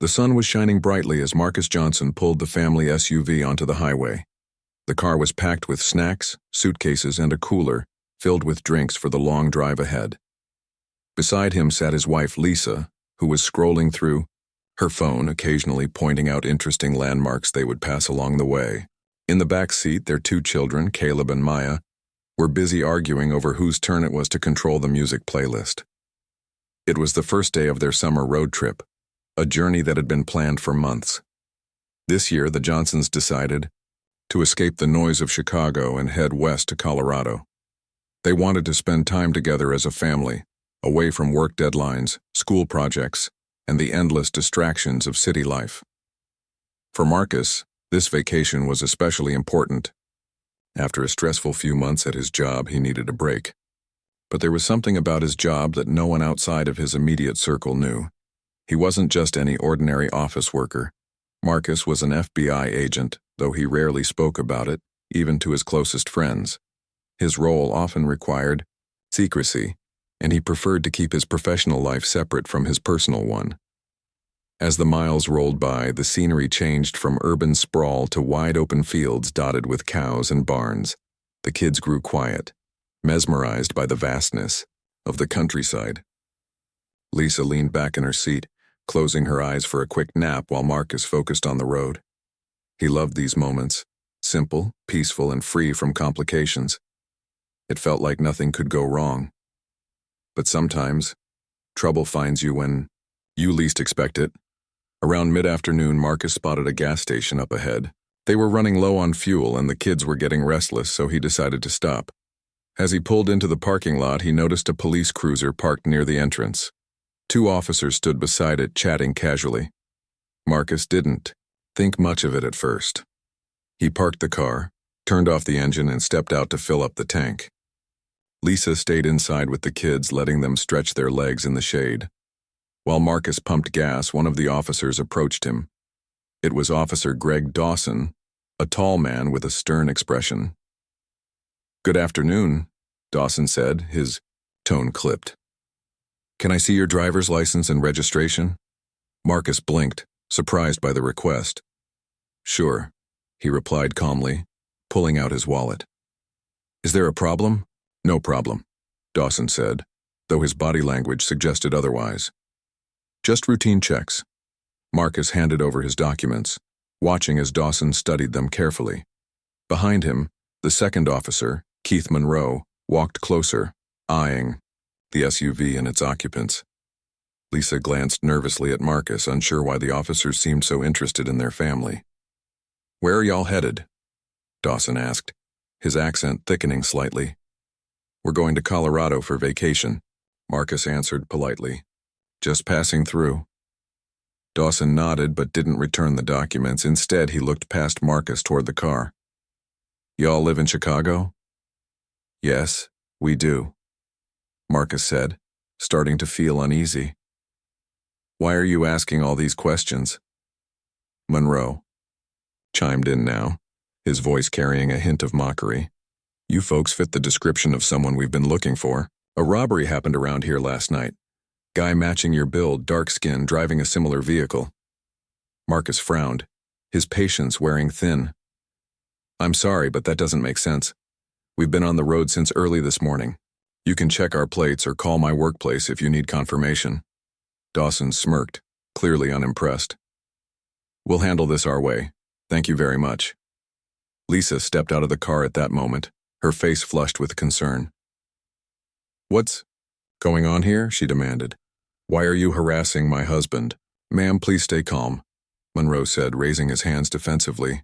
The sun was shining brightly as Marcus Johnson pulled the family SUV onto the highway. The car was packed with snacks, suitcases, and a cooler filled with drinks for the long drive ahead. Beside him sat his wife Lisa, who was scrolling through her phone, occasionally pointing out interesting landmarks they would pass along the way. In the back seat, their two children, Caleb and Maya, were busy arguing over whose turn it was to control the music playlist. It was the first day of their summer road trip, a journey that had been planned for months. This year, the Johnsons decided to escape the noise of Chicago and head west to Colorado. They wanted to spend time together as a family, away from work deadlines, school projects, and the endless distractions of city life. For Marcus, this vacation was especially important. After a stressful few months at his job, he needed a break. But there was something about his job that no one outside of his immediate circle knew. He wasn't just any ordinary office worker. Marcus was an FBI agent, though he rarely spoke about it, even to his closest friends. His role often required secrecy, and he preferred to keep his professional life separate from his personal one. As the miles rolled by, the scenery changed from urban sprawl to wide-open fields dotted with cows and barns. The kids grew quiet, mesmerized by the vastness of the countryside. Lisa leaned back in her seat, closing her eyes for a quick nap while Marcus focused on the road. He loved these moments, simple, peaceful, and free from complications. It felt like nothing could go wrong. But sometimes, trouble finds you when you least expect it. Around mid-afternoon, Marcus spotted a gas station up ahead. They were running low on fuel and the kids were getting restless, so he decided to stop. As he pulled into the parking lot, he noticed a police cruiser parked near the entrance. Two officers stood beside it, chatting casually. Marcus didn't think much of it at first. He parked the car, turned off the engine, and stepped out to fill up the tank. Lisa stayed inside with the kids, letting them stretch their legs in the shade. While Marcus pumped gas, one of the officers approached him. It was Officer Greg Dawson, a tall man with a stern expression. "Good afternoon," Dawson said, his tone clipped. "Can I see your driver's license and registration?" Marcus blinked, surprised by the request. "Sure," he replied calmly, pulling out his wallet. "Is there a problem?" "No problem," Dawson said, though his body language suggested otherwise. "Just routine checks." Marcus handed over his documents, watching as Dawson studied them carefully. Behind him, the second officer, Keith Monroe, walked closer, eyeing the SUV and its occupants. Lisa glanced nervously at Marcus, unsure why the officers seemed so interested in their family. "Where are y'all headed?" Dawson asked, his accent thickening slightly. "We're going to Colorado for vacation," Marcus answered politely. "Just passing through." Dawson nodded but didn't return the documents. Instead, he looked past Marcus toward the car. "Y'all live in Chicago?" "Yes, we do," Marcus said, starting to feel uneasy. "Why are you asking all these questions?" Monroe chimed in now, his voice carrying a hint of mockery. "You folks fit the description of someone we've been looking for. A robbery happened around here last night. Guy matching your build, dark skin, driving a similar vehicle." Marcus frowned, his patience wearing thin. "I'm sorry, but that doesn't make sense. We've been on the road since early this morning. You can check our plates or call my workplace if you need confirmation." Dawson smirked, clearly unimpressed. "We'll handle this our way. Thank you very much." Lisa stepped out of the car at that moment, her face flushed with concern. "What's going on here?" she demanded. "Why are you harassing my husband?" "Ma'am, please stay calm," Monroe said, raising his hands defensively.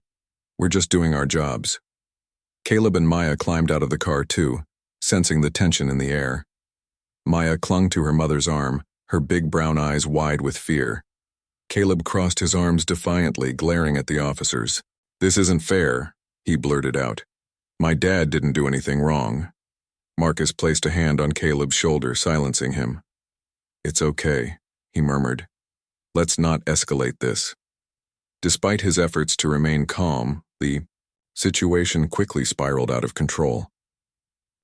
"We're just doing our jobs." Caleb and Maya climbed out of the car too, sensing the tension in the air. Maya clung to her mother's arm, her big brown eyes wide with fear. Caleb crossed his arms defiantly, glaring at the officers. "This isn't fair," he blurted out. "My dad didn't do anything wrong." Marcus placed a hand on Caleb's shoulder, silencing him. "It's okay," he murmured. "Let's not escalate this." Despite his efforts to remain calm, the situation quickly spiraled out of control.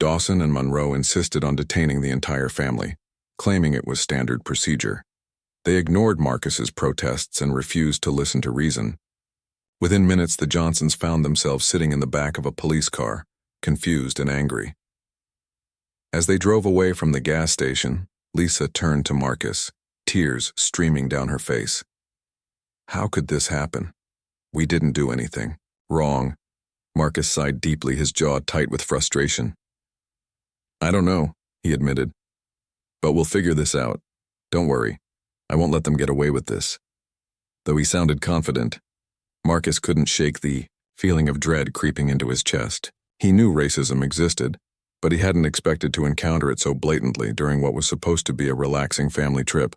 Dawson and Monroe insisted on detaining the entire family, claiming it was standard procedure. They ignored Marcus's protests and refused to listen to reason. Within minutes, the Johnsons found themselves sitting in the back of a police car, confused and angry. As they drove away from the gas station, Lisa turned to Marcus, tears streaming down her face. How could this happen? We didn't do anything. Wrong. Marcus sighed deeply, his jaw tight with frustration. I don't know, he admitted. But we'll figure this out. Don't worry. I won't let them get away with this. Though he sounded confident, Marcus couldn't shake the feeling of dread creeping into his chest. He knew racism existed, but he hadn't expected to encounter it so blatantly during what was supposed to be a relaxing family trip.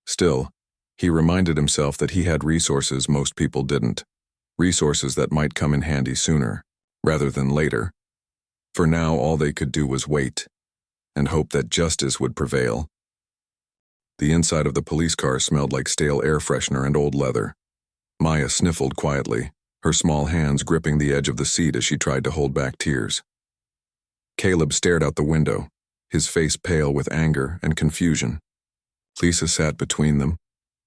Still, he reminded himself that he had resources most people didn't, resources that might come in handy sooner, rather than later. For now, all they could do was wait, and hope that justice would prevail. The inside of the police car smelled like stale air freshener and old leather. Maya sniffled quietly, her small hands gripping the edge of the seat as she tried to hold back tears. Caleb stared out the window, his face pale with anger and confusion. Lisa sat between them,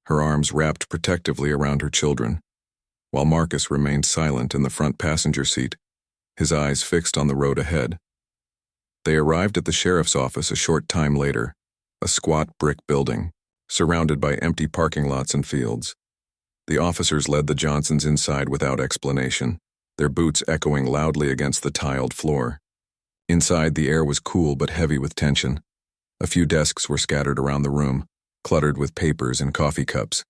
her arms wrapped protectively around her children, while Marcus remained silent in the front passenger seat, his eyes fixed on the road ahead. They arrived at the sheriff's office a short time later, a squat brick building, surrounded by empty parking lots and fields. The officers led the Johnsons inside without explanation, their boots echoing loudly against the tiled floor. Inside, the air was cool but heavy with tension. A few desks were scattered around the room, cluttered with papers and coffee cups.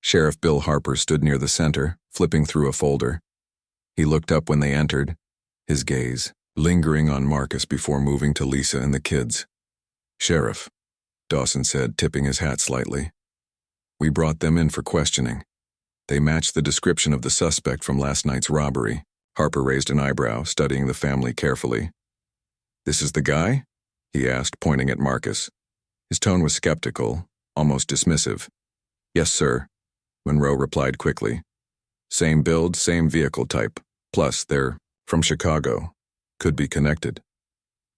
Sheriff Bill Harper stood near the center, flipping through a folder. He looked up when they entered, his gaze lingering on Marcus before moving to Lisa and the kids. Sheriff, Dawson said, tipping his hat slightly. We brought them in for questioning. They matched the description of the suspect from last night's robbery. Harper raised an eyebrow, studying the family carefully. This is the guy? He asked, pointing at Marcus. His tone was skeptical, almost dismissive. Yes, sir, Monroe replied quickly. Same build, same vehicle type. Plus, they're from Chicago. Could be connected.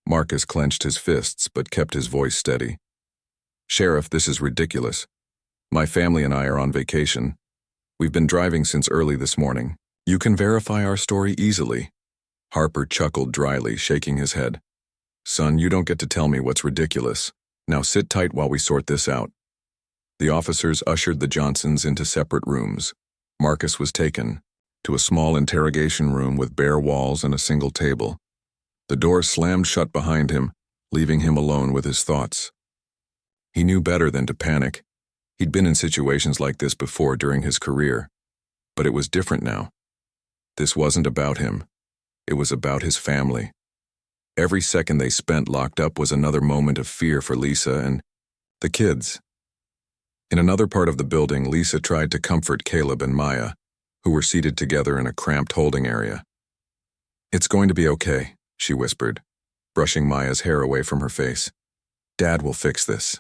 Marcus clenched his fists but kept his voice steady. Sheriff, this is ridiculous. My family and I are on vacation. We've been driving since early this morning. You can verify our story easily. Harper chuckled dryly, shaking his head. Son, you don't get to tell me what's ridiculous. Now sit tight while we sort this out. The officers ushered the Johnsons into separate rooms. Marcus was taken to a small interrogation room with bare walls and a single table. The door slammed shut behind him, leaving him alone with his thoughts. He knew better than to panic. He'd been in situations like this before during his career. But it was different now. This wasn't about him. It was about his family. Every second they spent locked up was another moment of fear for Lisa and the kids. In another part of the building, Lisa tried to comfort Caleb and Maya, who were seated together in a cramped holding area. It's going to be okay, she whispered, brushing Maya's hair away from her face. Dad will fix this.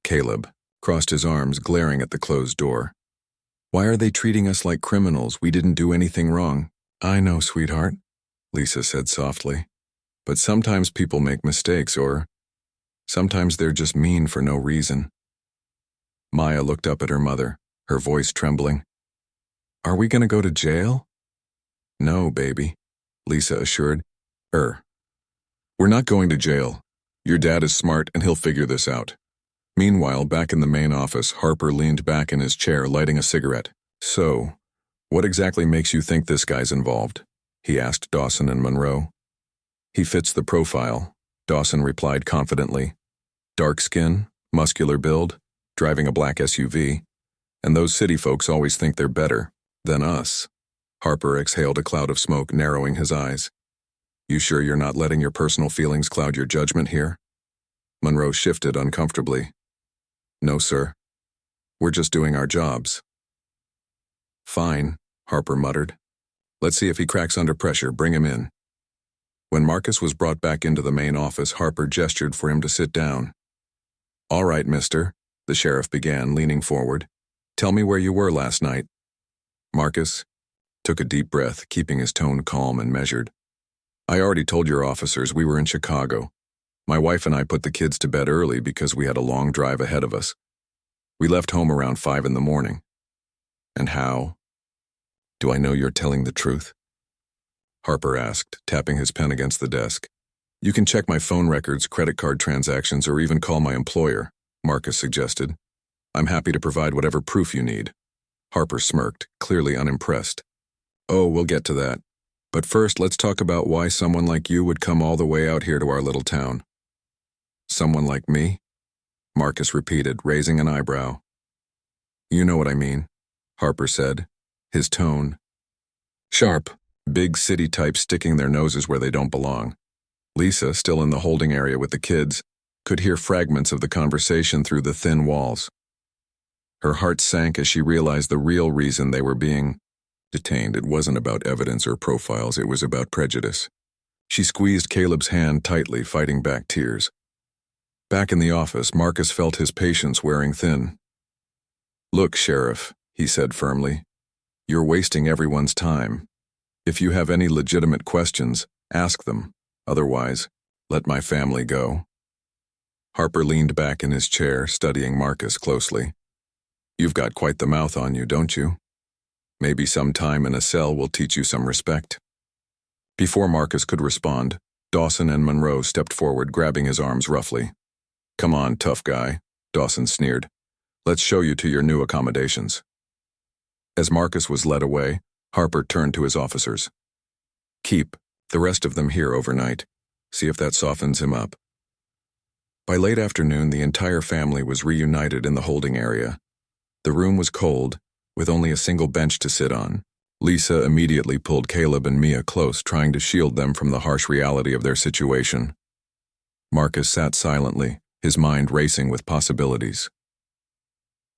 Caleb crossed his arms, glaring at the closed door. Why are they treating us like criminals? We didn't do anything wrong. I know, sweetheart, Lisa said softly. But sometimes people make mistakes, or sometimes they're just mean for no reason. Maya looked up at her mother, her voice trembling. Are we going to go to jail? No, baby, Lisa assured. We're not going to jail. Your dad is smart and he'll figure this out. Meanwhile, back in the main office, Harper leaned back in his chair, lighting a cigarette. So, what exactly makes you think this guy's involved? He asked Dawson and Monroe. He fits the profile, Dawson replied confidently. Dark skin, muscular build, driving a black SUV. And those city folks always think they're better than us. Harper exhaled a cloud of smoke, narrowing his eyes. You sure you're not letting your personal feelings cloud your judgment here? Monroe shifted uncomfortably. No, sir. We're just doing our jobs. Fine, Harper muttered. Let's see if he cracks under pressure. Bring him in. When Marcus was brought back into the main office, Harper gestured for him to sit down. All right, mister, the sheriff began, leaning forward. Tell me where you were last night. Marcus took a deep breath, keeping his tone calm and measured. I already told your officers we were in Chicago. My wife and I put the kids to bed early because we had a long drive ahead of us. We left home around 5 in the morning. And how? Do I know you're telling the truth? Harper asked, tapping his pen against the desk. You can check my phone records, credit card transactions, or even call my employer, Marcus suggested. I'm happy to provide whatever proof you need. Harper smirked, clearly unimpressed. Oh, we'll get to that. But first, let's talk about why someone like you would come all the way out here to our little town. Someone like me? Marcus repeated, raising an eyebrow. You know what I mean, Harper said, his tone sharp, big city types sticking their noses where they don't belong. Lisa, still in the holding area with the kids, could hear fragments of the conversation through the thin walls. Her heart sank as she realized the real reason they were being detained. It wasn't about evidence or profiles, it was about prejudice. She squeezed Caleb's hand tightly, fighting back tears. Back in the office, Marcus felt his patience wearing thin. Look, Sheriff, he said firmly, you're wasting everyone's time. If you have any legitimate questions, ask them. Otherwise, let my family go. Harper leaned back in his chair, studying Marcus closely. You've got quite the mouth on you, don't you? Maybe some time in a cell will teach you some respect. Before Marcus could respond, Dawson and Monroe stepped forward, grabbing his arms roughly. Come on, tough guy, Dawson sneered. Let's show you to your new accommodations. As Marcus was led away, Harper turned to his officers. Keep the rest of them here overnight. See if that softens him up. By late afternoon, the entire family was reunited in the holding area. The room was cold, with only a single bench to sit on. Lisa immediately pulled Caleb and Mia close, trying to shield them from the harsh reality of their situation. Marcus sat silently, his mind racing with possibilities.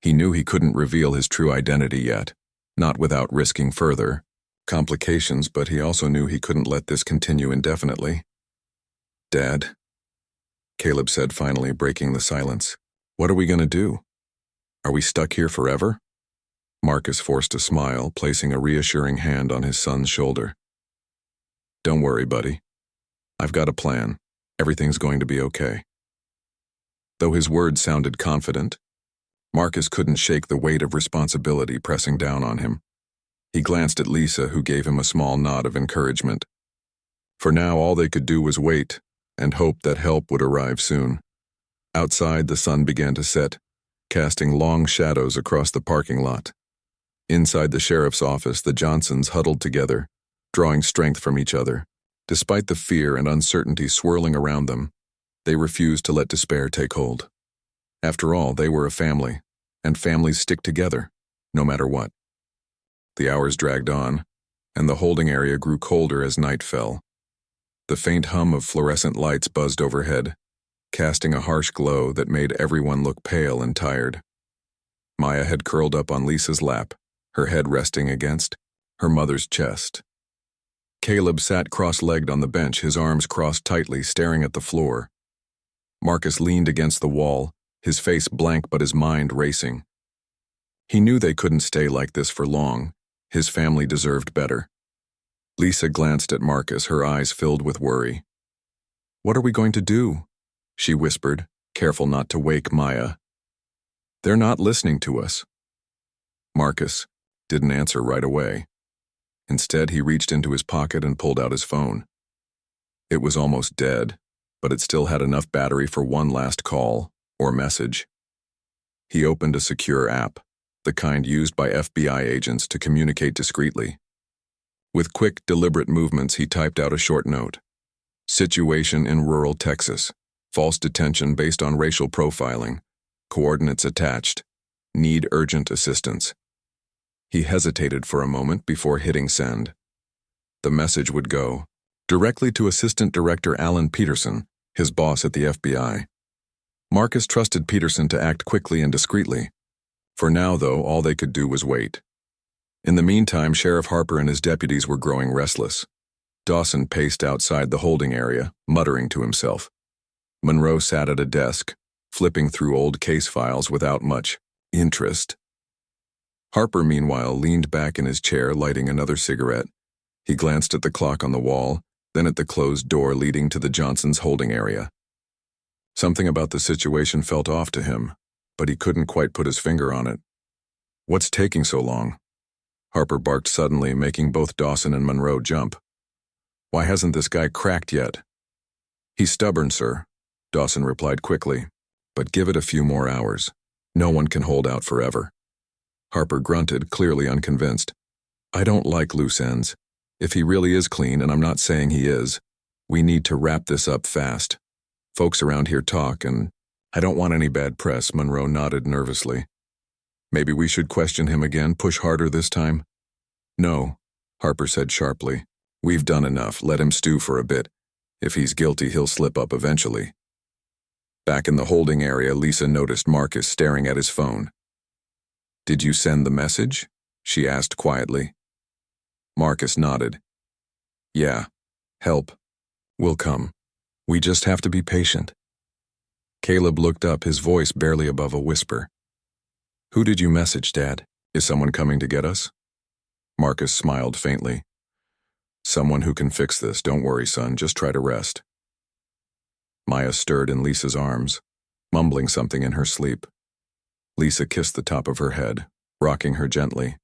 He knew he couldn't reveal his true identity yet, not without risking further complications, but he also knew he couldn't let this continue indefinitely. Dad, Caleb said finally, breaking the silence. What are we going to do? Are we stuck here forever? Marcus forced a smile, placing a reassuring hand on his son's shoulder. Don't worry, buddy. I've got a plan. Everything's going to be okay. Though his words sounded confident, Marcus couldn't shake the weight of responsibility pressing down on him. He glanced at Lisa, who gave him a small nod of encouragement. For now, all they could do was wait and hope that help would arrive soon. Outside, the sun began to set, casting long shadows across the parking lot. Inside the sheriff's office, the Johnsons huddled together, drawing strength from each other. Despite the fear and uncertainty swirling around them, they refused to let despair take hold. After all, they were a family, and families stick together, no matter what. The hours dragged on, and the holding area grew colder as night fell. The faint hum of fluorescent lights buzzed overhead, casting a harsh glow that made everyone look pale and tired. Maya had curled up on Lisa's lap, her head resting against her mother's chest. Caleb sat cross-legged on the bench, his arms crossed tightly, staring at the floor. Marcus leaned against the wall, his face blank but his mind racing. He knew they couldn't stay like this for long. His family deserved better. Lisa glanced at Marcus, her eyes filled with worry. What are we going to do? She whispered, careful not to wake Maya. They're not listening to us. Marcus didn't answer right away. Instead, he reached into his pocket and pulled out his phone. It was almost dead, but it still had enough battery for one last call or message. He opened a secure app, the kind used by FBI agents to communicate discreetly. With quick, deliberate movements, he typed out a short note. Situation in rural Texas. False detention based on racial profiling. Coordinates attached. Need urgent assistance. He hesitated for a moment before hitting send. The message would go directly to Assistant Director Alan Peterson, his boss at the FBI. Marcus trusted Peterson to act quickly and discreetly. For now, though, all they could do was wait. In the meantime, Sheriff Harper and his deputies were growing restless. Dawson paced outside the holding area, muttering to himself. Monroe sat at a desk, flipping through old case files without much interest. Harper, meanwhile, leaned back in his chair, lighting another cigarette. He glanced at the clock on the wall, then at the closed door leading to the Johnsons' holding area. Something about the situation felt off to him, but he couldn't quite put his finger on it. What's taking so long? Harper barked suddenly, making both Dawson and Monroe jump. Why hasn't this guy cracked yet? He's stubborn, sir, Dawson replied quickly. But give it a few more hours. No one can hold out forever. Harper grunted, clearly unconvinced. I don't like loose ends. If he really is clean, and I'm not saying he is, we need to wrap this up fast. Folks around here talk, and I don't want any bad press, Monroe nodded nervously. Maybe we should question him again, push harder this time? No, Harper said sharply. We've done enough, let him stew for a bit. If he's guilty, he'll slip up eventually. Back in the holding area, Lisa noticed Marcus staring at his phone. Did you send the message? She asked quietly. Marcus nodded. Yeah, help. We'll come. We just have to be patient. Caleb looked up, his voice barely above a whisper. Who did you message, Dad? Is someone coming to get us? Marcus smiled faintly. Someone who can fix this, don't worry, son, just try to rest. Maya stirred in Lisa's arms, mumbling something in her sleep. Lisa kissed the top of her head, rocking her gently.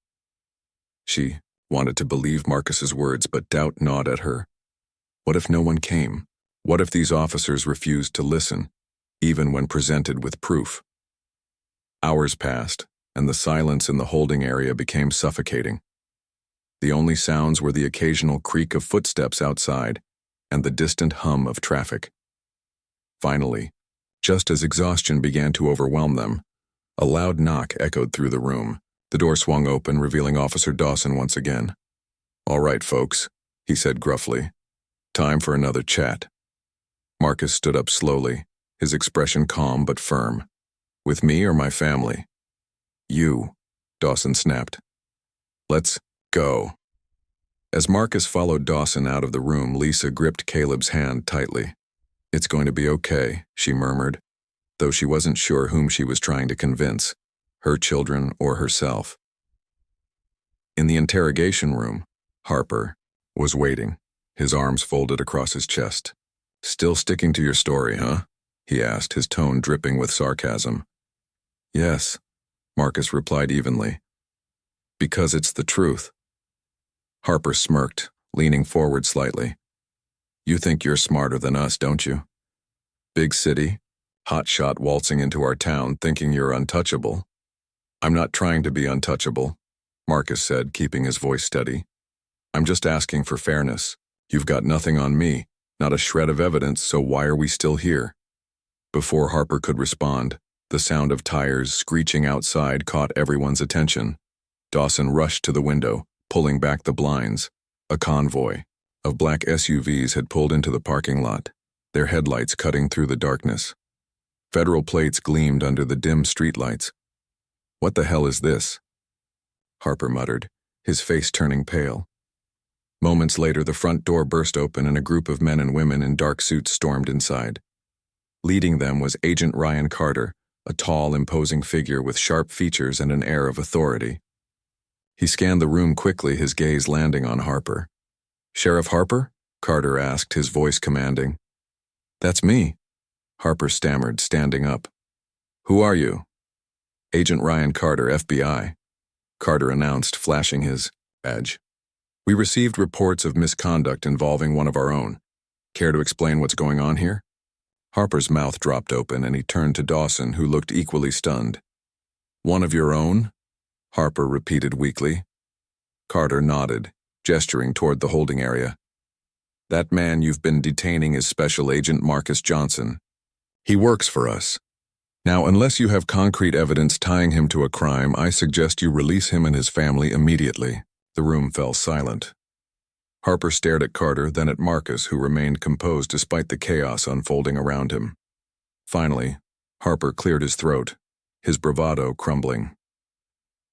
She wanted to believe Marcus's words, but doubt gnawed at her. What if no one came? What if these officers refused to listen, even when presented with proof? Hours passed, and the silence in the holding area became suffocating. The only sounds were the occasional creak of footsteps outside and the distant hum of traffic. Finally, just as exhaustion began to overwhelm them, a loud knock echoed through the room. The door swung open, revealing Officer Dawson once again. All right, folks, he said gruffly. Time for another chat. Marcus stood up slowly, his expression calm but firm. With me or my family? You, Dawson snapped. Let's go. As Marcus followed Dawson out of the room, Lisa gripped Caleb's hand tightly. It's going to be okay, she murmured, though she wasn't sure whom she was trying to convince, her children or herself. In the interrogation room, Harper was waiting, his arms folded across his chest. Still sticking to your story, huh? He asked, his tone dripping with sarcasm. Yes, Marcus replied evenly. Because it's the truth. Harper smirked, leaning forward slightly. You think you're smarter than us, don't you? Big city, hotshot waltzing into our town thinking you're untouchable. I'm not trying to be untouchable, Marcus said, keeping his voice steady. I'm just asking for fairness. You've got nothing on me, not a shred of evidence, so why are we still here? Before Harper could respond, the sound of tires screeching outside caught everyone's attention. Dawson rushed to the window, pulling back the blinds. A convoy of black SUVs had pulled into the parking lot, their headlights cutting through the darkness. Federal plates gleamed under the dim streetlights. What the hell is this? Harper muttered, his face turning pale. Moments later, the front door burst open and a group of men and women in dark suits stormed inside. Leading them was Agent Ryan Carter, a tall, imposing figure with sharp features and an air of authority. He scanned the room quickly, his gaze landing on Harper. Sheriff Harper? Carter asked, his voice commanding. That's me, Harper stammered, standing up. Who are you? Agent Ryan Carter, FBI, Carter announced, flashing his badge. We received reports of misconduct involving one of our own. Care to explain what's going on here? Harper's mouth dropped open and he turned to Dawson, who looked equally stunned. One of your own? Harper repeated weakly. Carter nodded, gesturing toward the holding area. That man you've been detaining is Special Agent Marcus Johnson. He works for us. Now, unless you have concrete evidence tying him to a crime, I suggest you release him and his family immediately. The room fell silent. Harper stared at Carter, then at Marcus, who remained composed despite the chaos unfolding around him. Finally, Harper cleared his throat, his bravado crumbling.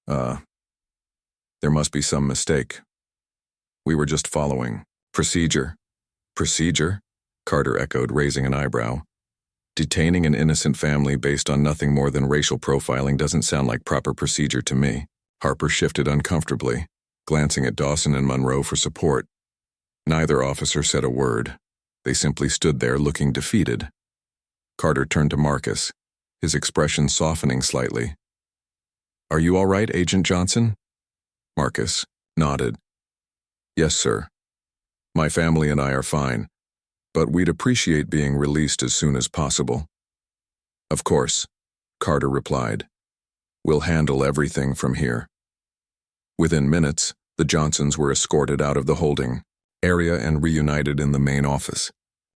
There must be some mistake. We were just following procedure. Procedure? Carter echoed, raising an eyebrow. Detaining an innocent family based on nothing more than racial profiling doesn't sound like proper procedure to me. Harper shifted uncomfortably, glancing at Dawson and Monroe for support. Neither officer said a word. They simply stood there looking defeated. Carter turned to Marcus, his expression softening slightly. "Are you all right, Agent Johnson?" Marcus nodded. "Yes, sir. My family and I are fine, but we'd appreciate being released as soon as possible." "Of course," Carter replied. "We'll handle everything from here." Within minutes, the Johnsons were escorted out of the holding area and reunited in the main office.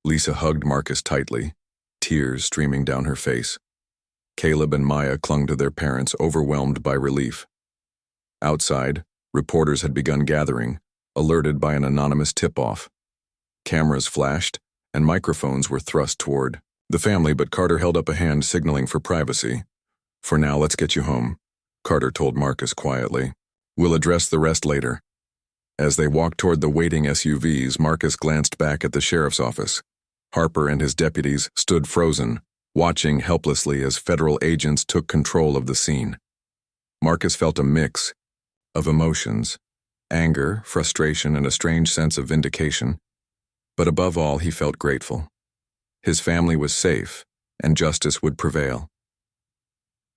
Lisa hugged Marcus tightly, tears streaming down her face. Caleb and Maya clung to their parents, overwhelmed by relief. Outside, reporters had begun gathering, alerted by an anonymous tip-off. Cameras flashed, and microphones were thrust toward the family, but Carter held up a hand signaling for privacy. "For now, let's get you home," Carter told Marcus quietly. "We'll address the rest later." As they walked toward the waiting SUVs, Marcus glanced back at the sheriff's office. Harper and his deputies stood frozen, watching helplessly as federal agents took control of the scene. Marcus felt a mix of emotions: anger, frustration, and a strange sense of vindication. But above all, he felt grateful. His family was safe, and justice would prevail.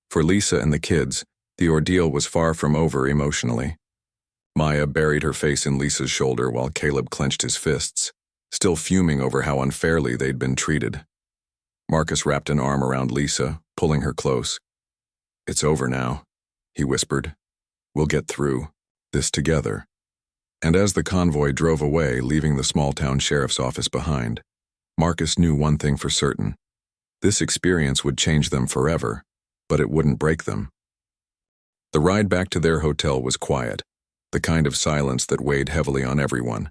For Lisa and the kids, the ordeal was far from over emotionally. Maya buried her face in Lisa's shoulder while Caleb clenched his fists, still fuming over how unfairly they'd been treated. Marcus wrapped an arm around Lisa, pulling her close. "It's over now," he whispered. "We'll get through this together." And as the convoy drove away, leaving the small-town sheriff's office behind, Marcus knew one thing for certain. This experience would change them forever, but it wouldn't break them. The ride back to their hotel was quiet, the kind of silence that weighed heavily on everyone.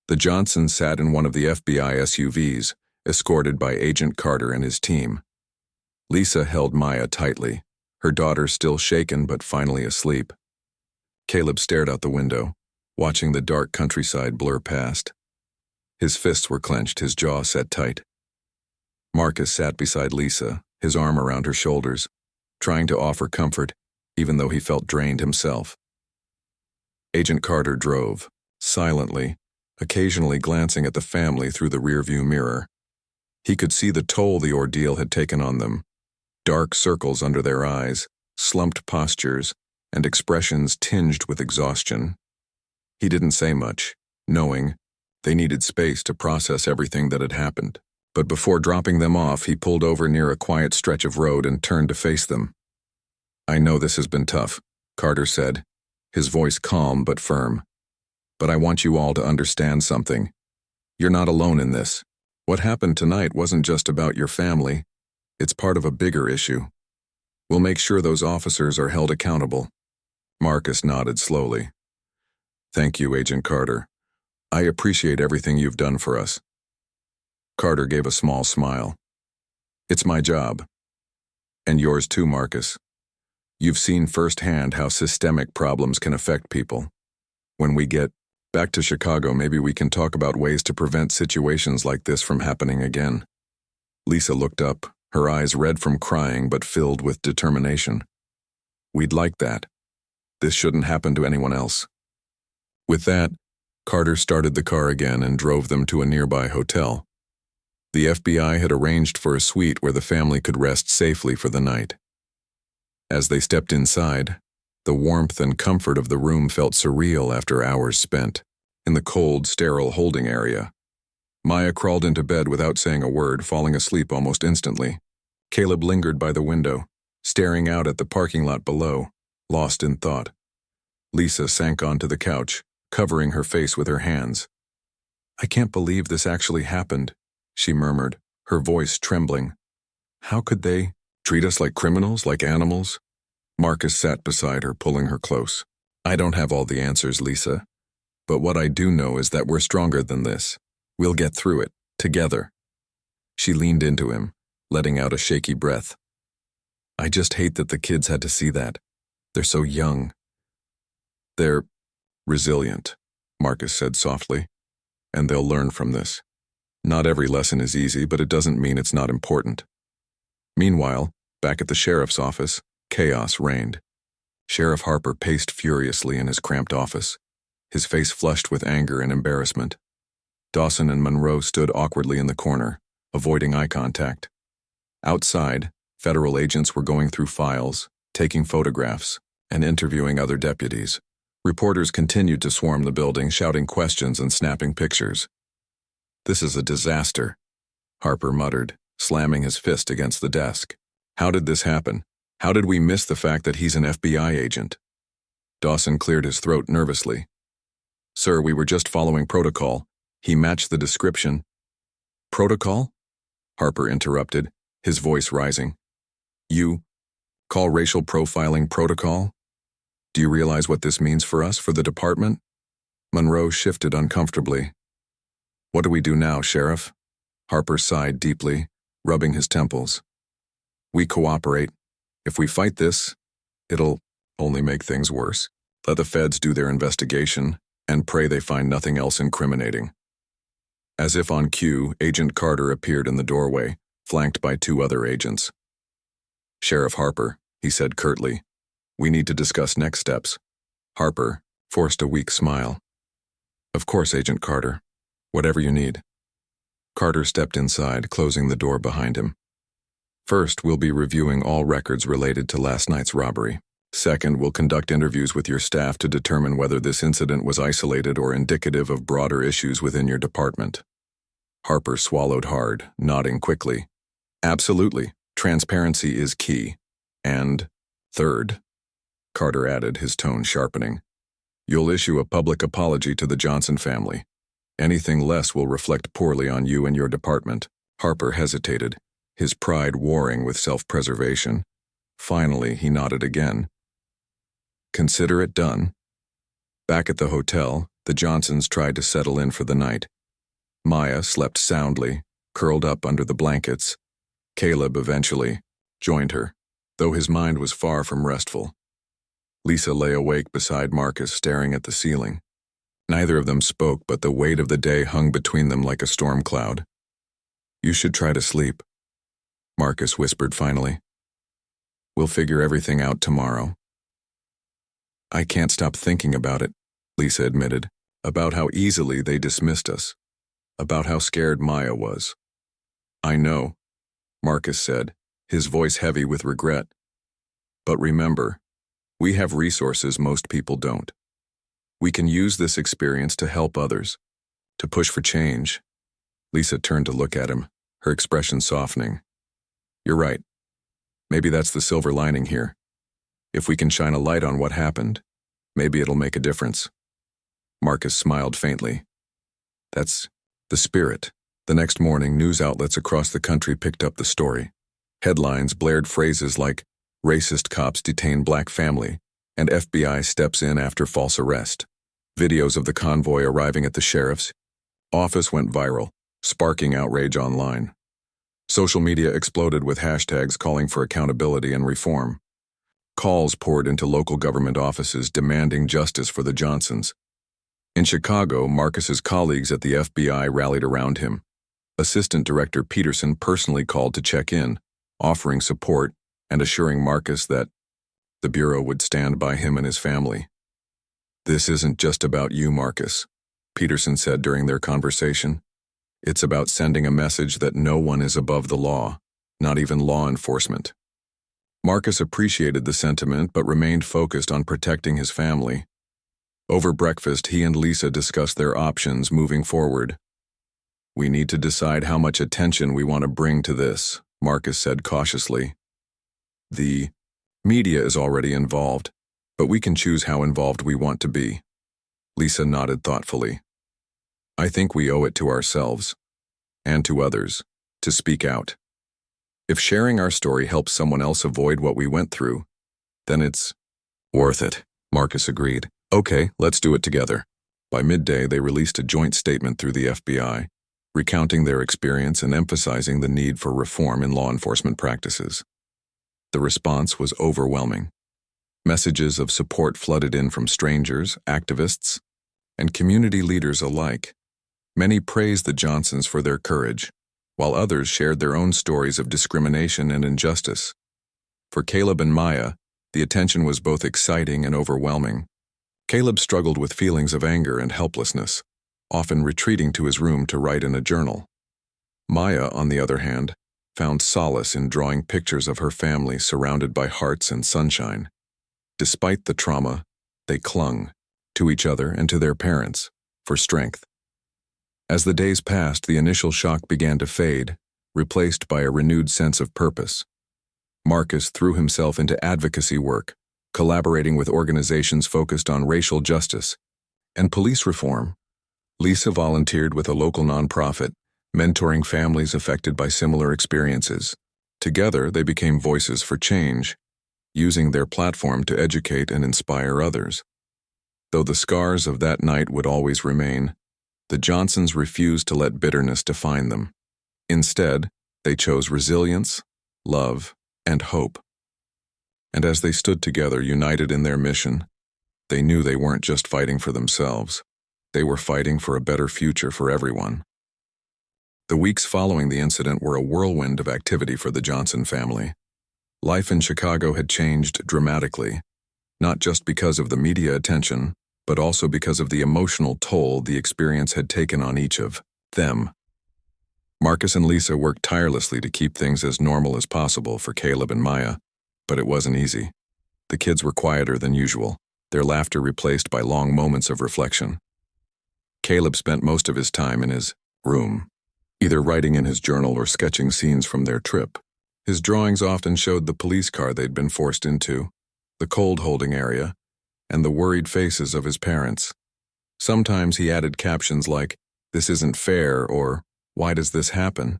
The Johnsons sat in one of the FBI SUVs, escorted by Agent Carter and his team. Lisa held Maya tightly, her daughter still shaken but finally asleep. Caleb stared out the window, watching the dark countryside blur past. His fists were clenched, his jaw set tight. Marcus sat beside Lisa, his arm around her shoulders, trying to offer comfort, even though he felt drained himself. Agent Carter drove, silently, occasionally glancing at the family through the rearview mirror. He could see the toll the ordeal had taken on them: dark circles under their eyes, slumped postures, and expressions tinged with exhaustion. He didn't say much, knowing they needed space to process everything that had happened. But before dropping them off, he pulled over near a quiet stretch of road and turned to face them. "I know this has been tough," Carter said, his voice calm but firm. "But I want you all to understand something. You're not alone in this. What happened tonight wasn't just about your family. It's part of a bigger issue. We'll make sure those officers are held accountable." Marcus nodded slowly. "Thank you, Agent Carter. I appreciate everything you've done for us." Carter gave a small smile. "It's my job. And yours too, Marcus. You've seen firsthand how systemic problems can affect people. When we get back to Chicago, maybe we can talk about ways to prevent situations like this from happening again." Lisa looked up, her eyes red from crying but filled with determination. "We'd like that. This shouldn't happen to anyone else." With that, Carter started the car again and drove them to a nearby hotel. The FBI had arranged for a suite where the family could rest safely for the night. As they stepped inside, the warmth and comfort of the room felt surreal after hours spent in the cold, sterile holding area. Maya crawled into bed without saying a word, falling asleep almost instantly. Caleb lingered by the window, staring out at the parking lot below, lost in thought. Lisa sank onto the couch, covering her face with her hands. "I can't believe this actually happened," she murmured, her voice trembling. "How could they treat us like criminals, like animals?" Marcus sat beside her, pulling her close. "I don't have all the answers, Lisa. But what I do know is that we're stronger than this. We'll get through it, together." She leaned into him, letting out a shaky breath. "I just hate that the kids had to see that. They're so young." "They're resilient," Marcus said softly, "and they'll learn from this. Not every lesson is easy, but it doesn't mean it's not important." Meanwhile, back at the sheriff's office, chaos reigned. Sheriff Harper paced furiously in his cramped office, his face flushed with anger and embarrassment. Dawson and Monroe stood awkwardly in the corner, avoiding eye contact. Outside, federal agents were going through files, taking photographs, and interviewing other deputies. Reporters continued to swarm the building, shouting questions and snapping pictures. "This is a disaster," Harper muttered, slamming his fist against the desk. "How did this happen? How did we miss the fact that he's an FBI agent?" Dawson cleared his throat nervously. "Sir, we were just following protocol. He matched the description." "Protocol?" Harper interrupted, his voice rising. "You call racial profiling protocol? Do you realize what this means for us, for the department?" Monroe shifted uncomfortably. "What do we do now, Sheriff?" Harper sighed deeply, rubbing his temples. "We cooperate. If we fight this, it'll only make things worse. Let the feds do their investigation and pray they find nothing else incriminating." As if on cue, Agent Carter appeared in the doorway, flanked by 2 other agents. "Sheriff Harper," he said curtly, "we need to discuss next steps." Harper forced a weak smile. "Of course, Agent Carter. Whatever you need." Carter stepped inside, closing the door behind him. "First, we'll be reviewing all records related to last night's robbery. Second, we'll conduct interviews with your staff to determine whether this incident was isolated or indicative of broader issues within your department." Harper swallowed hard, nodding quickly. "Absolutely. Transparency is key. And third," Carter added, his tone sharpening, "you'll issue a public apology to the Johnson family. Anything less will reflect poorly on you and your department." Harper hesitated, his pride warring with self-preservation. Finally, he nodded again. "Consider it done." Back at the hotel, the Johnsons tried to settle in for the night. Maya slept soundly, curled up under the blankets. Caleb eventually joined her, though his mind was far from restful. Lisa lay awake beside Marcus, staring at the ceiling. Neither of them spoke, but the weight of the day hung between them like a storm cloud. "You should try to sleep," Marcus whispered finally. "We'll figure everything out tomorrow." "I can't stop thinking about it," Lisa admitted, "about how easily they dismissed us, about how scared Maya was." "I know," Marcus said, his voice heavy with regret. "But remember, we have resources most people don't. We can use this experience to help others, to push for change." Lisa turned to look at him, her expression softening. "You're right. Maybe that's the silver lining here. If we can shine a light on what happened, maybe it'll make a difference." Marcus smiled faintly. "That's the spirit." The next morning, news outlets across the country picked up the story. Headlines blared phrases like, "Racist cops detain black family," and "FBI steps in after false arrest." Videos of the convoy arriving at the sheriff's office went viral, sparking outrage online. Social media exploded with hashtags calling for accountability and reform. Calls poured into local government offices demanding justice for the Johnsons. In Chicago, Marcus's colleagues at the FBI rallied around him. Assistant Director Peterson personally called to check in, offering support and assuring Marcus that the Bureau would stand by him and his family. "This isn't just about you, Marcus," Peterson said during their conversation. "It's about sending a message that no one is above the law, not even law enforcement." Marcus appreciated the sentiment but remained focused on protecting his family. Over breakfast, he and Lisa discussed their options moving forward. "We need to decide how much attention we want to bring to this," Marcus said cautiously. "The media is already involved, but we can choose how involved we want to be." Lisa nodded thoughtfully. "I think we owe it to ourselves, and to others, to speak out. If sharing our story helps someone else avoid what we went through, then it's worth it," Marcus agreed. "Okay, let's do it together." By midday, they released a joint statement through the FBI, recounting their experience and emphasizing the need for reform in law enforcement practices. The response was overwhelming. Messages of support flooded in from strangers, activists, and community leaders alike. Many praised the Johnsons for their courage, while others shared their own stories of discrimination and injustice. For Caleb and Maya, the attention was both exciting and overwhelming. Caleb struggled with feelings of anger and helplessness, often retreating to his room to write in a journal. Maya, on the other hand, found solace in drawing pictures of her family surrounded by hearts and sunshine. Despite the trauma, they clung to each other and to their parents for strength. As the days passed, the initial shock began to fade, replaced by a renewed sense of purpose. Marcus threw himself into advocacy work, collaborating with organizations focused on racial justice and police reform. Lisa volunteered with a local nonprofit, mentoring families affected by similar experiences. Together, they became voices for change, using their platform to educate and inspire others. Though the scars of that night would always remain, the Johnsons refused to let bitterness define them. Instead, they chose resilience, love, and hope. And as they stood together, united in their mission, they knew they weren't just fighting for themselves. They were fighting for a better future for everyone. The weeks following the incident were a whirlwind of activity for the Johnson family. Life in Chicago had changed dramatically, not just because of the media attention, but also because of the emotional toll the experience had taken on each of them. Marcus and Lisa worked tirelessly to keep things as normal as possible for Caleb and Maya, but it wasn't easy. The kids were quieter than usual, their laughter replaced by long moments of reflection. Caleb spent most of his time in his room, either writing in his journal or sketching scenes from their trip. His drawings often showed the police car they'd been forced into, the cold holding area, and the worried faces of his parents. Sometimes he added captions like, "This isn't fair," or "Why does this happen?"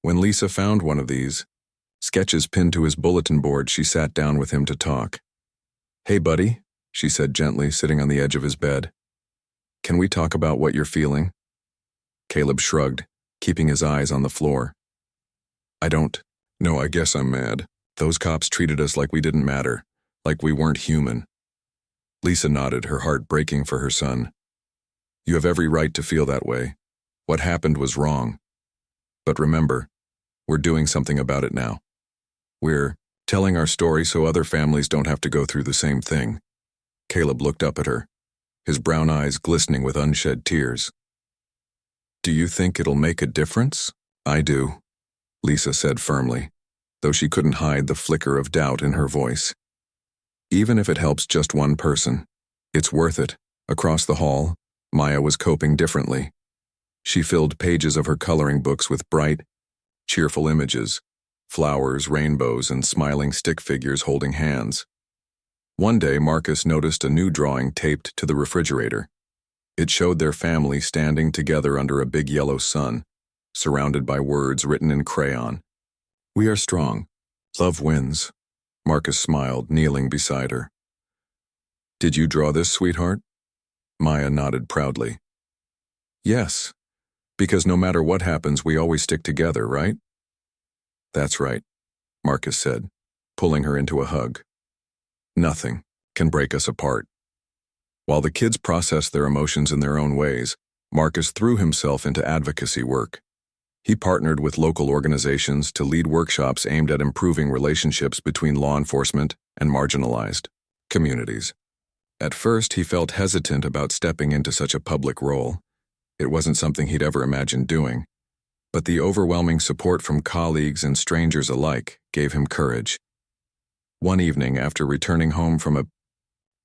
When Lisa found one of these sketches pinned to his bulletin board, she sat down with him to talk. "Hey, buddy," she said gently, sitting on the edge of his bed. "Can we talk about what you're feeling?" Caleb shrugged, keeping his eyes on the floor. "I don't know, I guess I'm mad. Those cops treated us like we didn't matter, like we weren't human." Lisa nodded, her heart breaking for her son. "You have every right to feel that way. What happened was wrong. But remember, we're doing something about it now. We're telling our story so other families don't have to go through the same thing." Caleb looked up at her, his brown eyes glistening with unshed tears. "Do you think it'll make a difference?" "I do," Lisa said firmly, though she couldn't hide the flicker of doubt in her voice. "Even if it helps just one person, it's worth it." Across the hall, Maya was coping differently. She filled pages of her coloring books with bright, cheerful images, flowers, rainbows, and smiling stick figures holding hands. One day, Marcus noticed a new drawing taped to the refrigerator. It showed their family standing together under a big yellow sun, surrounded by words written in crayon. "We are strong. Love wins." Marcus smiled, kneeling beside her. "Did you draw this, sweetheart?" Maya nodded proudly. "Yes, because no matter what happens, we always stick together, right?" "That's right," Marcus said, pulling her into a hug. "Nothing can break us apart." While the kids processed their emotions in their own ways, Marcus threw himself into advocacy work. He partnered with local organizations to lead workshops aimed at improving relationships between law enforcement and marginalized communities. At first, he felt hesitant about stepping into such a public role. It wasn't something he'd ever imagined doing. But the overwhelming support from colleagues and strangers alike gave him courage. One evening, after returning home from a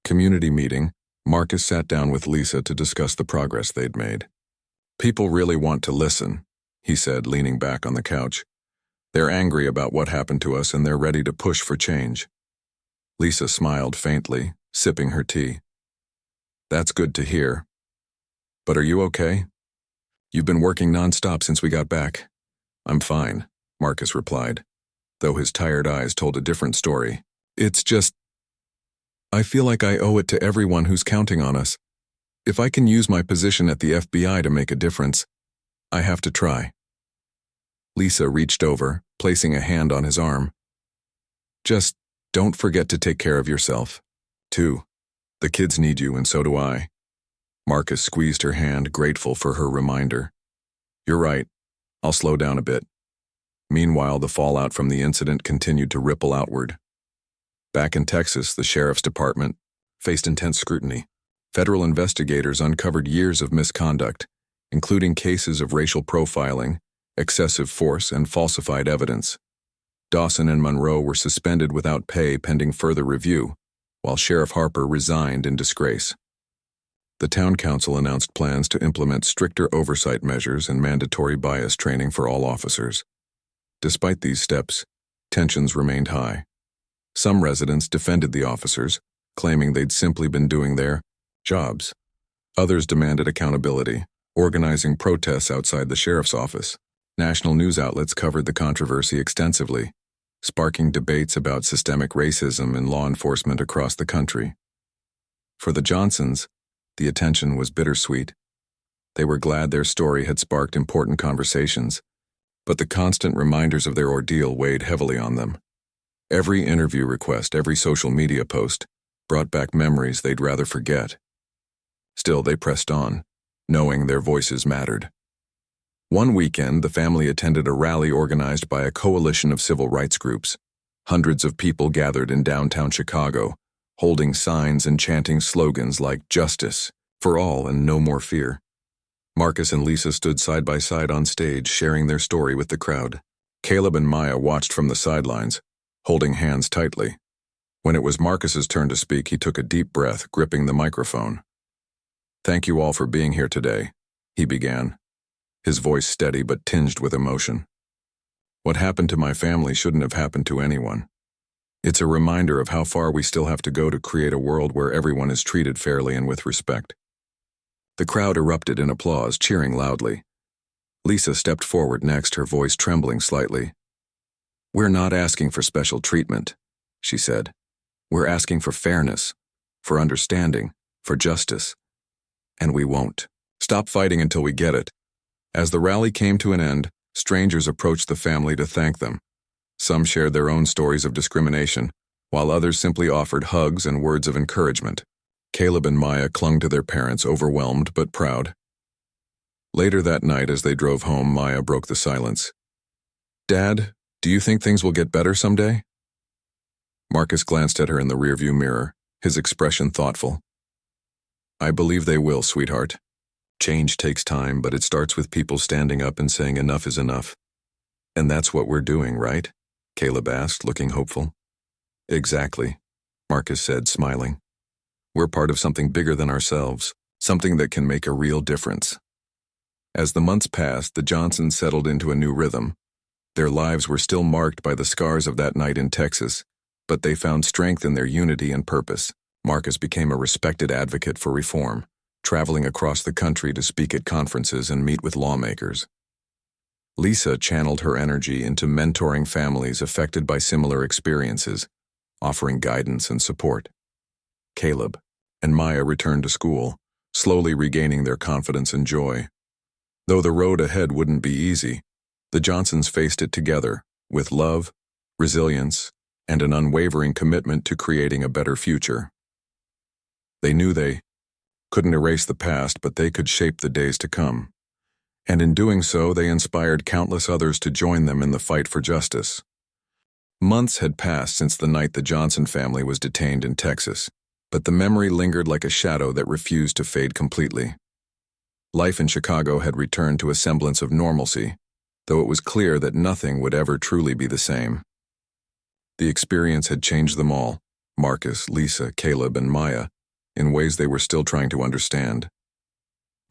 community meeting, Marcus sat down with Lisa to discuss the progress they'd made. "People really want to listen," he said, leaning back on the couch. "They're angry about what happened to us and they're ready to push for change." Lisa smiled faintly, sipping her tea. "That's good to hear. But are you okay? You've been working nonstop since we got back." "I'm fine," Marcus replied, though his tired eyes told a different story. "It's just, I feel like I owe it to everyone who's counting on us. If I can use my position at the FBI to make a difference, I have to try." Lisa reached over, placing a hand on his arm. "Just don't forget to take care of yourself, too. The kids need you, and so do I." Marcus squeezed her hand, grateful for her reminder. "You're right. I'll slow down a bit." Meanwhile, the fallout from the incident continued to ripple outward. Back in Texas, the sheriff's department faced intense scrutiny. Federal investigators uncovered years of misconduct, including cases of racial profiling excessive force, and falsified evidence. Dawson and Monroe were suspended without pay pending further review, while Sheriff Harper resigned in disgrace. The town council announced plans to implement stricter oversight measures and mandatory bias training for all officers. Despite these steps, tensions remained high. Some residents defended the officers, claiming they'd simply been doing their jobs. Others demanded accountability, organizing protests outside the sheriff's office. National news outlets covered the controversy extensively, sparking debates about systemic racism in law enforcement across the country. For the Johnsons, the attention was bittersweet. They were glad their story had sparked important conversations, but the constant reminders of their ordeal weighed heavily on them. Every interview request, every social media post, brought back memories they'd rather forget. Still, they pressed on, knowing their voices mattered. One weekend, the family attended a rally organized by a coalition of civil rights groups. Hundreds of people gathered in downtown Chicago, holding signs and chanting slogans like "Justice for all and no more fear." Marcus and Lisa stood side by side on stage, sharing their story with the crowd. Caleb and Maya watched from the sidelines, holding hands tightly. When it was Marcus's turn to speak, he took a deep breath, gripping the microphone. "Thank you all for being here today," he began, his voice steady but tinged with emotion. "What happened to my family shouldn't have happened to anyone. It's a reminder of how far we still have to go to create a world where everyone is treated fairly and with respect." The crowd erupted in applause, cheering loudly. Lisa stepped forward next, her voice trembling slightly. "We're not asking for special treatment," she said. "We're asking for fairness, for understanding, for justice. And we won't stop fighting until we get it." As the rally came to an end, strangers approached the family to thank them. Some shared their own stories of discrimination, while others simply offered hugs and words of encouragement. Caleb and Maya clung to their parents, overwhelmed but proud. Later that night, as they drove home, Maya broke the silence. "Dad, do you think things will get better someday?" Marcus glanced at her in the rearview mirror, his expression thoughtful. "I believe they will, sweetheart. Change takes time, but it starts with people standing up and saying enough is enough." "And that's what we're doing, right?" Caleb asked, looking hopeful. "Exactly," Marcus said, smiling. "We're part of something bigger than ourselves, something that can make a real difference." As the months passed, the Johnsons settled into a new rhythm. Their lives were still marked by the scars of that night in Texas, but they found strength in their unity and purpose. Marcus became a respected advocate for reform, traveling across the country to speak at conferences and meet with lawmakers. Lisa channeled her energy into mentoring families affected by similar experiences, offering guidance and support. Caleb and Maya returned to school, slowly regaining their confidence and joy. Though the road ahead wouldn't be easy, the Johnsons faced it together, with love, resilience, and an unwavering commitment to creating a better future. They knew they couldn't erase the past, but they could shape the days to come. And in doing so, they inspired countless others to join them in the fight for justice. Months had passed since the night the Johnson family was detained in Texas, but the memory lingered like a shadow that refused to fade completely. Life in Chicago had returned to a semblance of normalcy, though it was clear that nothing would ever truly be the same. The experience had changed them all, Marcus, Lisa, Caleb, and Maya, in ways they were still trying to understand.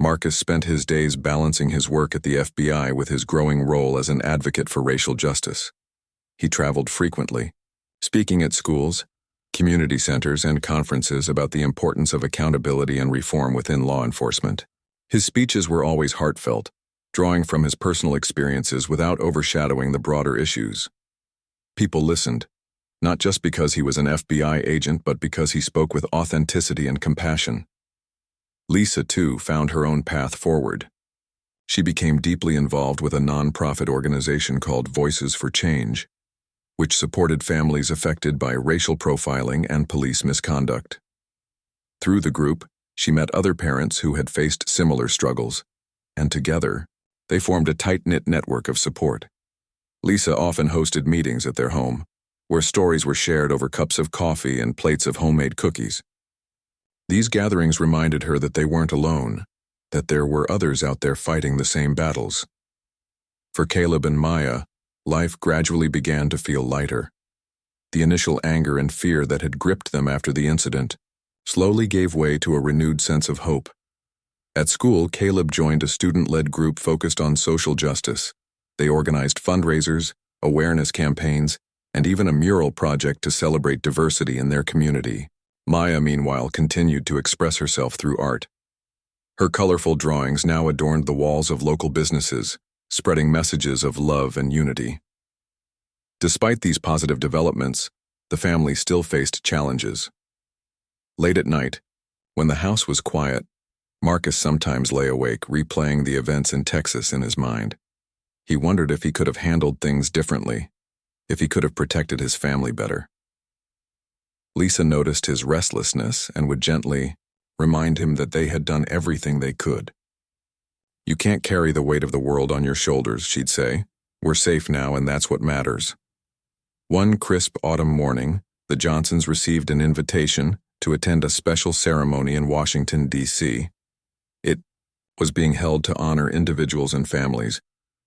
Marcus spent his days balancing his work at the FBI with his growing role as an advocate for racial justice. He traveled frequently, speaking at schools, community centers, and conferences about the importance of accountability and reform within law enforcement. His speeches were always heartfelt, drawing from his personal experiences without overshadowing the broader issues. People listened, not just because he was an FBI agent, but because he spoke with authenticity and compassion. Lisa, too, found her own path forward. She became deeply involved with a nonprofit organization called Voices for Change, which supported families affected by racial profiling and police misconduct. Through the group, she met other parents who had faced similar struggles, and together, they formed a tight-knit network of support. Lisa often hosted meetings at their home, where stories were shared over cups of coffee and plates of homemade cookies. These gatherings reminded her that they weren't alone, that there were others out there fighting the same battles. For Caleb and Maya, life gradually began to feel lighter. The initial anger and fear that had gripped them after the incident slowly gave way to a renewed sense of hope. At school, Caleb joined a student-led group focused on social justice. They organized fundraisers, awareness campaigns, and even a mural project to celebrate diversity in their community. Maya, meanwhile, continued to express herself through art. Her colorful drawings now adorned the walls of local businesses, spreading messages of love and unity. Despite these positive developments, the family still faced challenges. Late at night, when the house was quiet, Marcus sometimes lay awake replaying the events in Texas in his mind. He wondered if he could have handled things differently, if he could have protected his family better. Lisa noticed his restlessness and would gently remind him that they had done everything they could. "You can't carry the weight of the world on your shoulders," she'd say. "We're safe now, and that's what matters." One crisp autumn morning, the Johnsons received an invitation to attend a special ceremony in Washington, D.C. It was being held to honor individuals and families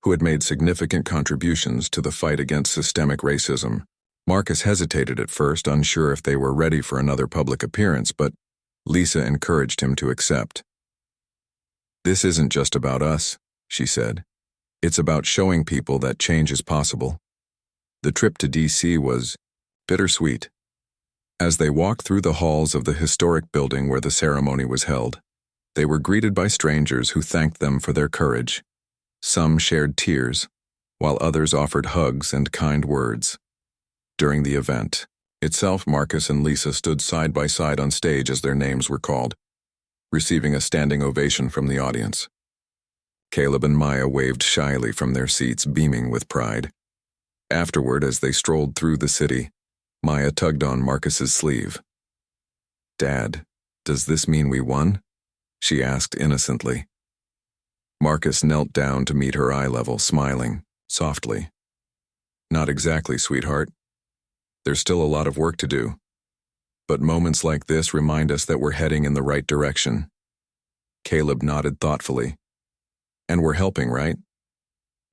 who had made significant contributions to the fight against systemic racism. Marcus hesitated at first, unsure if they were ready for another public appearance, but Lisa encouraged him to accept. "This isn't just about us," she said. "It's about showing people that change is possible." The trip to D.C. was bittersweet. As they walked through the halls of the historic building where the ceremony was held, they were greeted by strangers who thanked them for their courage. Some shared tears, while others offered hugs and kind words. During the event itself, Marcus and Lisa stood side by side on stage as their names were called, receiving a standing ovation from the audience. Caleb and Maya waved shyly from their seats, beaming with pride. Afterward, as they strolled through the city, Maya tugged on Marcus's sleeve. "Dad, does this mean we won?" she asked innocently. Marcus knelt down to meet her eye level, smiling softly. "Not exactly, sweetheart. There's still a lot of work to do. But moments like this remind us that we're heading in the right direction." Caleb nodded thoughtfully. "And we're helping, right?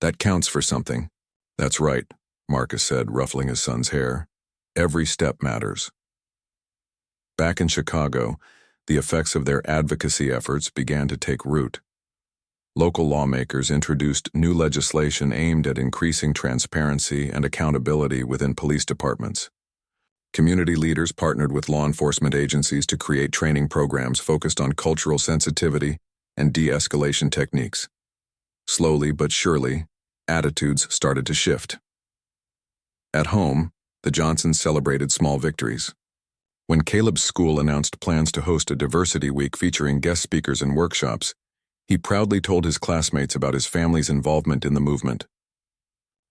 That counts for something." "That's right," Marcus said, ruffling his son's hair. "Every step matters." Back in Chicago, the effects of their advocacy efforts began to take root. Local lawmakers introduced new legislation aimed at increasing transparency and accountability within police departments. Community leaders partnered with law enforcement agencies to create training programs focused on cultural sensitivity and de-escalation techniques. Slowly but surely, attitudes started to shift. At home, the Johnsons celebrated small victories. When Caleb's school announced plans to host a diversity week featuring guest speakers and workshops, he proudly told his classmates about his family's involvement in the movement.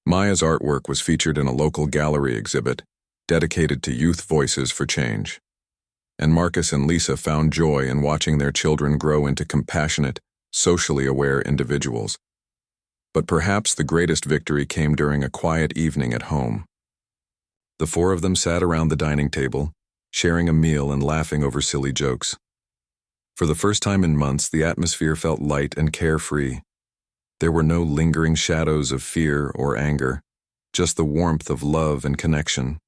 Maya's artwork was featured in a local gallery exhibit dedicated to youth voices for change. And Marcus and Lisa found joy in watching their children grow into compassionate, socially aware individuals. But perhaps the greatest victory came during a quiet evening at home. The four of them sat around the dining table, sharing a meal and laughing over silly jokes. For the first time in months, the atmosphere felt light and carefree. There were no lingering shadows of fear or anger, just the warmth of love and connection.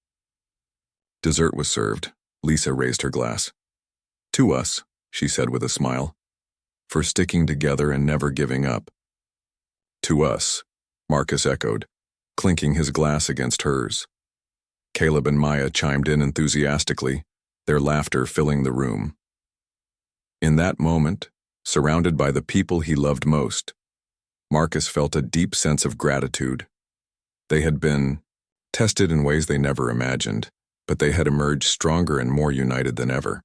Dessert was served. Lisa raised her glass. "To us," she said with a smile, "for sticking together and never giving up." "To us," Marcus echoed, clinking his glass against hers. Caleb and Maya chimed in enthusiastically, their laughter filling the room. In that moment, surrounded by the people he loved most, Marcus felt a deep sense of gratitude. They had been tested in ways they never imagined, but they had emerged stronger and more united than ever.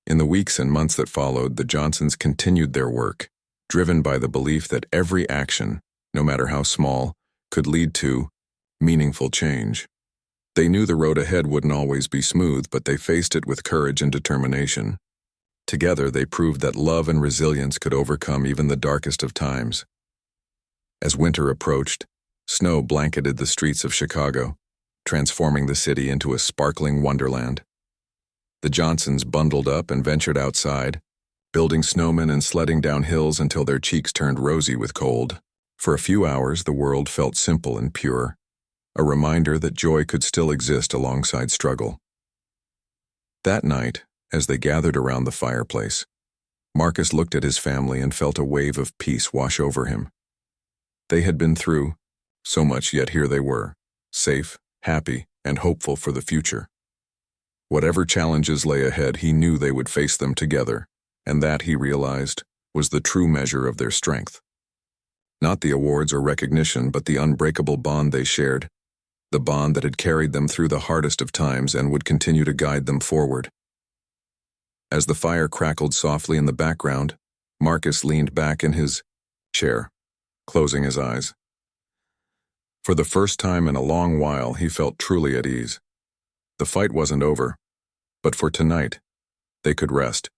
In the weeks and months that followed, the Johnsons continued their work, driven by the belief that every action, no matter how small, could lead to meaningful change. They knew the road ahead wouldn't always be smooth, but they faced it with courage and determination. Together, they proved that love and resilience could overcome even the darkest of times. As winter approached, snow blanketed the streets of Chicago, transforming the city into a sparkling wonderland. The Johnsons bundled up and ventured outside, building snowmen and sledding down hills until their cheeks turned rosy with cold. For a few hours, the world felt simple and pure, a reminder that joy could still exist alongside struggle. That night, as they gathered around the fireplace, Marcus looked at his family and felt a wave of peace wash over him. They had been through so much, yet here they were, safe, happy, and hopeful for the future. Whatever challenges lay ahead, he knew they would face them together, and that, he realized, was the true measure of their strength. Not the awards or recognition, but the unbreakable bond they shared, the bond that had carried them through the hardest of times and would continue to guide them forward. As the fire crackled softly in the background, Marcus leaned back in his chair, closing his eyes. For the first time in a long while, he felt truly at ease. The fight wasn't over, but for tonight, they could rest,